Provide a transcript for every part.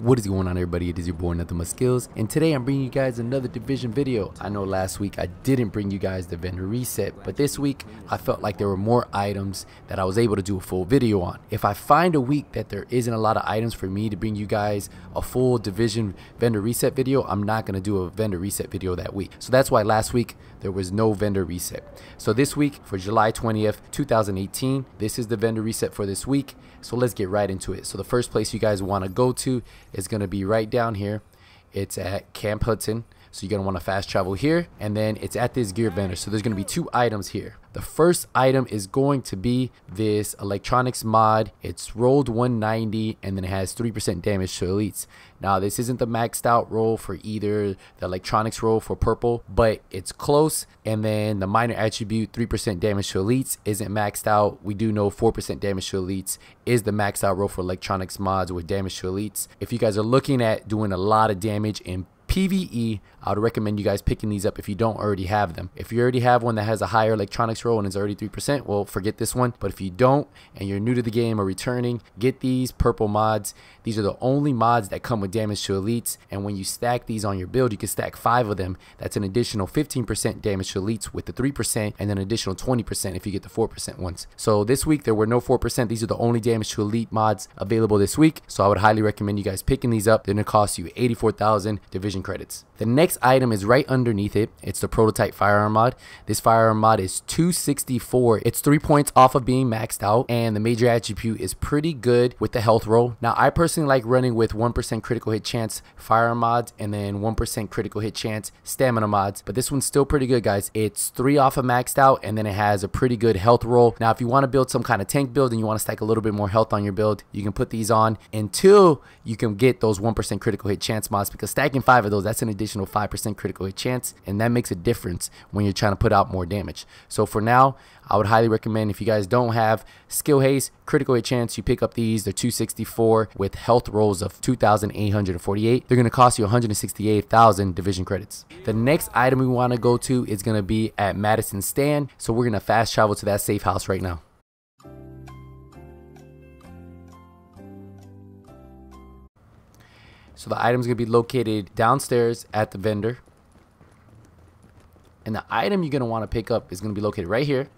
What is going on, everybody? It is your boy Nothing But Skills, and today I'm bringing you guys another division video. I know last week I didn't bring you guys the vendor reset, but this week I felt like there were more items that I was able to do a full video on. If I find a week that there isn't a lot of items for me to bring you guys a full division vendor reset video, I'm not going to do a vendor reset video that week. So that's why last week there was no vendor reset. So this week, for July 20th 2018, this is the vendor reset for this week. So let's get right into it. So the first place you guys want to go to is going to be right down here. It's at Camp Hudson. So you're going to want to fast travel here, and then it's at this gear vendor. So there's going to be two items here. The first item is going to be this electronics mod. It's rolled 190, and then it has 3% damage to elites. Now this isn't the maxed out roll for either the electronics roll for purple, but it's close. And then the minor attribute 3% damage to elites isn't maxed out. We do know 4% damage to elites is the maxed out roll for electronics mods with damage to elites. If you guys are looking at doing a lot of damage in PvE, I would recommend you guys picking these up if you don't already have them. If you already have one that has a higher electronics roll and is already 3%, well, forget this one. But if you don't and you're new to the game or returning, get these purple mods. These are the only mods that come with damage to elites, and when you stack these on your build, you can stack 5 of them. That's an additional 15% damage to elites with the 3%, and then an additional 20% if you get the 4% ones. So this week there were no 4%. These are the only damage to elite mods available this week, so I would highly recommend you guys picking these up. They're gonna cost you 84,000 division credits. The next item is right underneath it. It's the prototype firearm mod. This firearm mod is 264. It's 3 points off of being maxed out, and the major attribute is pretty good with the health roll. Now I personally like running with 1% critical hit chance firearm mods and then 1% critical hit chance stamina mods, but this one's still pretty good, guys. It's 3 off of maxed out, and then it has a pretty good health roll. Now if you want to build some kind of tank build and you want to stack a little bit more health on your build, you can put these on until you can get those 1% critical hit chance mods, because stacking 5 of those, that's an additional 5% critical hit chance, and that makes a difference when you're trying to put out more damage. So for now, I would highly recommend, if you guys don't have skill haste, critical hit chance, you pick up these. They're 264 with health rolls of 2,848. They're going to cost you 168,000 division credits. The next item we want to go to is going to be at Madison Stand. So we're going to fast travel to that safe house right now. So the item's going to be located downstairs at the vendor. And the item you're going to want to pick up is going to be located right here.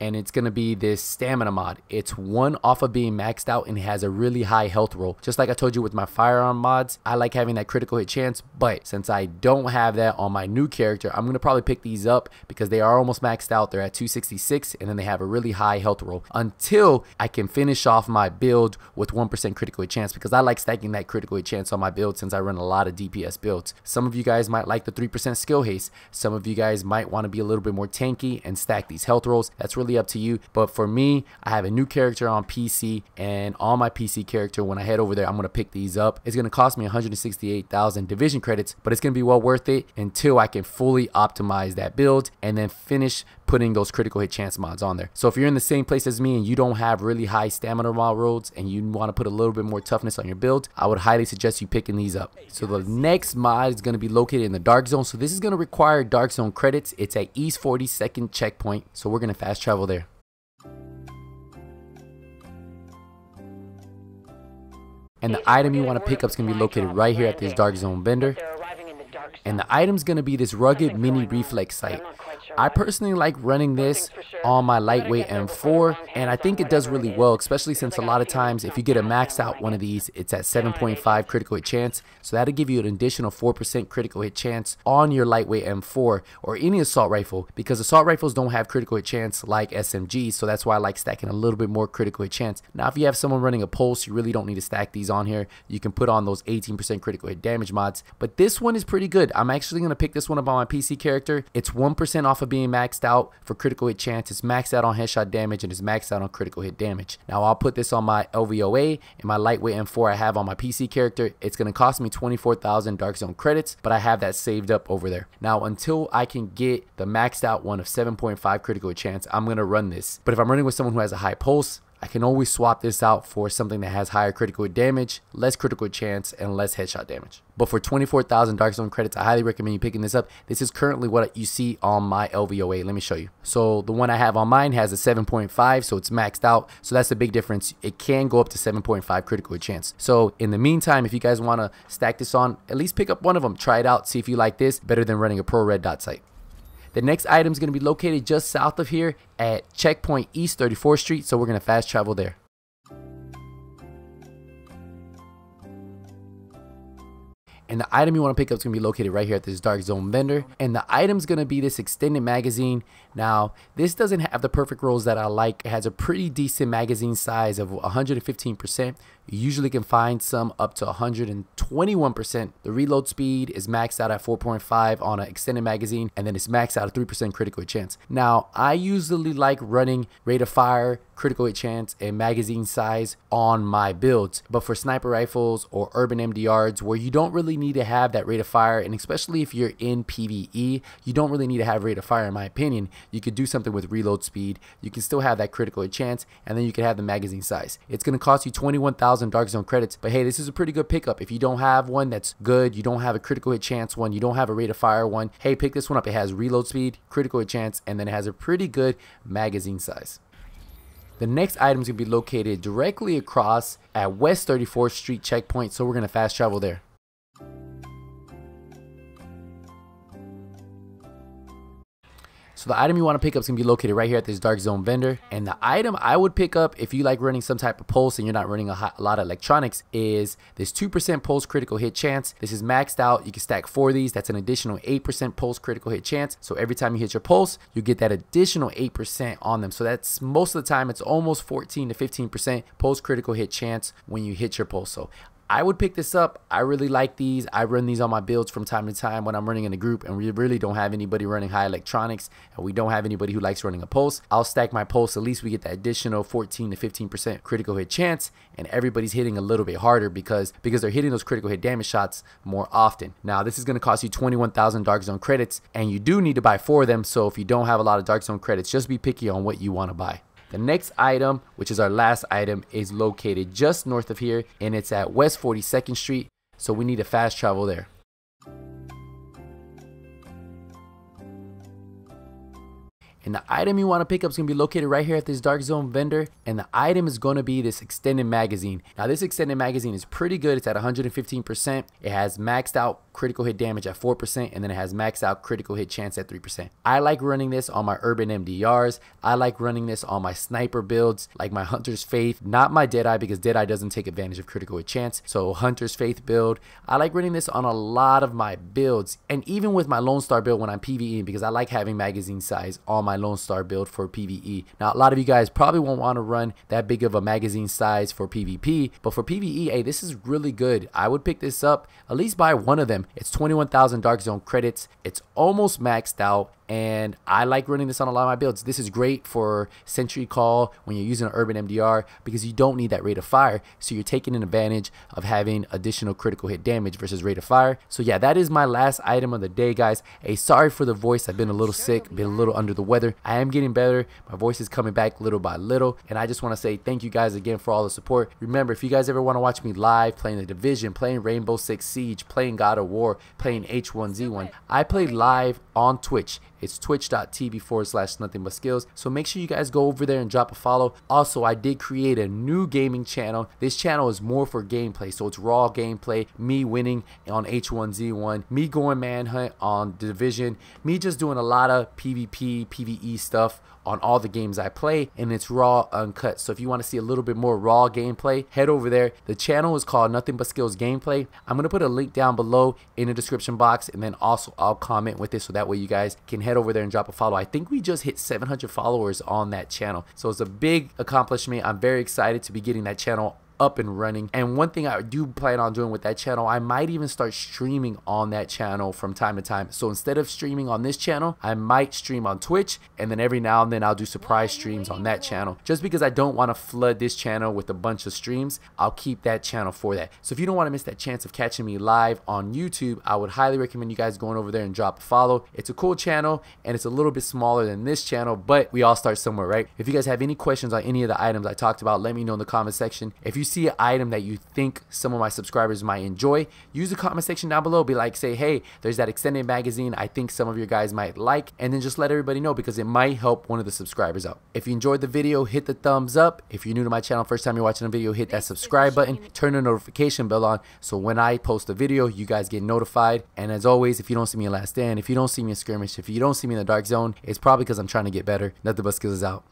And it's going to be this stamina mod. It's 1 off of being maxed out, and it has a really high health roll. Just like I told you with my firearm mods, I like having that critical hit chance, but since I don't have that on my new character, I'm going to probably pick these up because they are almost maxed out. They're at 266, and then they have a really high health roll until I can finish off my build with 1% critical hit chance, because I like stacking that critical hit chance on my build since I run a lot of DPS builds. Some of you guys might like the 3% skill haste. Some of you guys might want to be a little bit more tanky and stack these health rolls. That's really up to you, but for me, I have a new character on PC, and on my PC character, when I head over there, I'm going to pick these up. It's going to cost me 168,000 division credits, but it's going to be well worth it until I can fully optimize that build and then finish putting those critical hit chance mods on there. So if you're in the same place as me and you don't have really high stamina mod rolls and you want to put a little bit more toughness on your build, I would highly suggest you picking these up. So the next mod is going to be located in the dark zone. So this is going to require dark zone credits. It's at East 42nd checkpoint, so we're going to fast travel there. And the item you want to pick up is going to be located right here at this dark zone vendor. And the item's going to be this rugged mini reflex sight. I personally like running this on my lightweight M4, and I think it does really well, especially since a lot of times if you get a maxed out one of these, it's at 7.5 critical hit chance, so that'll give you an additional 4% critical hit chance on your lightweight M4 or any assault rifle, because assault rifles don't have critical hit chance like SMGs, so that's why I like stacking a little bit more critical hit chance. Now if you have someone running a pulse, you really don't need to stack these on here. You can put on those 18% critical hit damage mods, but this one is pretty good. I'm actually going to pick this one up on my PC character. It's 1% off of being maxed out for critical hit chance. It's maxed out on headshot damage, and it's maxed out on critical hit damage. Now I'll put this on my LVOA and my lightweight M4 I have on my PC character. It's going to cost me 24,000 dark zone credits, but I have that saved up over there. Now until I can get the maxed out one of 7.5 critical hit chance, I'm going to run this. But if I'm running with someone who has a high pulse, I can always swap this out for something that has higher critical hit damage, less critical hit chance, and less headshot damage. But for 24,000 Dark Zone credits, I highly recommend you picking this up. This is currently what you see on my LVOA. Let me show you. So the one I have on mine has a 7.5, so it's maxed out. So that's the big difference. It can go up to 7.5 critical hit chance. So in the meantime, if you guys want to stack this on, at least pick up one of them. Try it out. See if you like this better than running a pro red dot sight. The next item is going to be located just south of here at Checkpoint East 34th Street. So we're going to fast travel there. And the item you want to pick up is going to be located right here at this Dark Zone vendor. And the item is going to be this extended magazine. Now, this doesn't have the perfect rolls that I like. It has a pretty decent magazine size of 115%. You usually can find some up to 121%. The reload speed is maxed out at 4.5 on an extended magazine, and then it's maxed out at 3% critical hit chance. Now, I usually like running rate of fire, critical hit chance, and magazine size on my builds. But for sniper rifles or urban MDRs, where you don't really need to have that rate of fire, and especially if you're in PvE, you don't really need to have rate of fire in my opinion. You could do something with reload speed. You can still have that critical hit chance, and then you can have the magazine size. It's going to cost you 21,000 Dark Zone credits, but hey, this is a pretty good pickup. If you don't have one that's good, you don't have a critical hit chance one, you don't have a rate of fire one, hey, pick this one up. It has reload speed, critical hit chance, and then it has a pretty good magazine size. The next item is going to be located directly across at West 34th Street Checkpoint, so we're going to fast travel there. So the item you want to pick up is going to be located right here at this Dark Zone vendor. And the item I would pick up if you like running some type of pulse and you're not running a lot of electronics is this 2% pulse critical hit chance. This is maxed out. You can stack 4 of these. That's an additional 8% pulse critical hit chance. So every time you hit your pulse, you get that additional 8% on them. So that's most of the time, it's almost 14 to 15% pulse critical hit chance when you hit your pulse. So I would pick this up. I really like these. I run these on my builds from time to time when I'm running in a group and we really don't have anybody running high electronics and we don't have anybody who likes running a pulse. I'll stack my pulse. At least we get that additional 14 to 15% critical hit chance, and everybody's hitting a little bit harder because they're hitting those critical hit damage shots more often. Now, this is going to cost you 21,000 Dark Zone credits, and you do need to buy 4 of them. So if you don't have a lot of Dark Zone credits, just be picky on what you want to buy. The next item, which is our last item, is located just north of here, and it's at West 42nd Street, so we need to fast travel there. And the item you want to pick up is going to be located right here at this Dark Zone vendor. And the item is going to be this extended magazine. Now, this extended magazine is pretty good. It's at 115%. It has maxed out critical hit damage at 4%. And then it has maxed out critical hit chance at 3%. I like running this on my urban MDRs. I like running this on my sniper builds, like my Hunter's Faith. Not my Deadeye, because Deadeye doesn't take advantage of critical hit chance. So Hunter's Faith build. I like running this on a lot of my builds. And even with my Lone Star build when I'm PvEing, because I like having magazine size on my Lone Star build for PvE. Now, a lot of you guys probably won't want to run that big of a magazine size for PvP, but for PvE, hey, this is really good. I would pick this up, at least buy one of them. It's 21,000 Dark Zone credits. It's almost maxed out, and I like running this on a lot of my builds. This is great for Sentry Call when you're using an urban MDR because you don't need that rate of fire, so you're taking an advantage of having additional critical hit damage versus rate of fire. So yeah, that is my last item of the day, guys. Hey, sorry for the voice. I've been a little sick, been a little under the weather. I am getting better. My voice is coming back little by little, and I just want to say thank you guys again for all the support. Remember, if you guys ever want to watch me live playing The Division, playing Rainbow Six Siege, playing God of War, playing H1Z1, I play live on Twitch. It's twitch.tv/nothingbutskills. So make sure you guys go over there and drop a follow. Also, I did create a new gaming channel. This channel is more for gameplay. So it's raw gameplay, me winning on H1Z1, me going manhunt on The Division, me just doing a lot of PvP, PvE stuff on all the games I play, and it's raw, uncut. So if you want to see a little bit more raw gameplay, head over there. The channel is called Nothing But Skills Gameplay. I'm going to put a link down below in the description box, and then also I'll comment with it so that way you guys can head over there and drop a follow. I think we just hit 700 followers on that channel, so it's a big accomplishment. I'm very excited to be getting that channel up and running. And one thing I do plan on doing with that channel, I might even start streaming on that channel from time to time. So instead of streaming on this channel, I might stream on Twitch, and then every now and then I'll do surprise streams on that channel. Just because I don't want to flood this channel with a bunch of streams, I'll keep that channel for that. So if you don't want to miss that chance of catching me live on YouTube, I would highly recommend you guys going over there and drop a follow. It's a cool channel, and it's a little bit smaller than this channel, but we all start somewhere, right? If you guys have any questions on any of the items I talked about, let me know in the comment section. If you see an item that you think some of my subscribers might enjoy, use the comment section down below. Be like, say, hey, there's that extended magazine I think some of your guys might like, and then just let everybody know, because it might help one of the subscribers out. If you enjoyed the video, hit the thumbs up. If you're new to my channel, first time you're watching a video, hit that subscribe button, turn the notification bell on, so when I post a video, you guys get notified. And as always, if you don't see me in Last Stand, if you don't see me in Skirmish, if you don't see me in the Dark Zone, it's probably because I'm trying to get better. Nothing but skills out.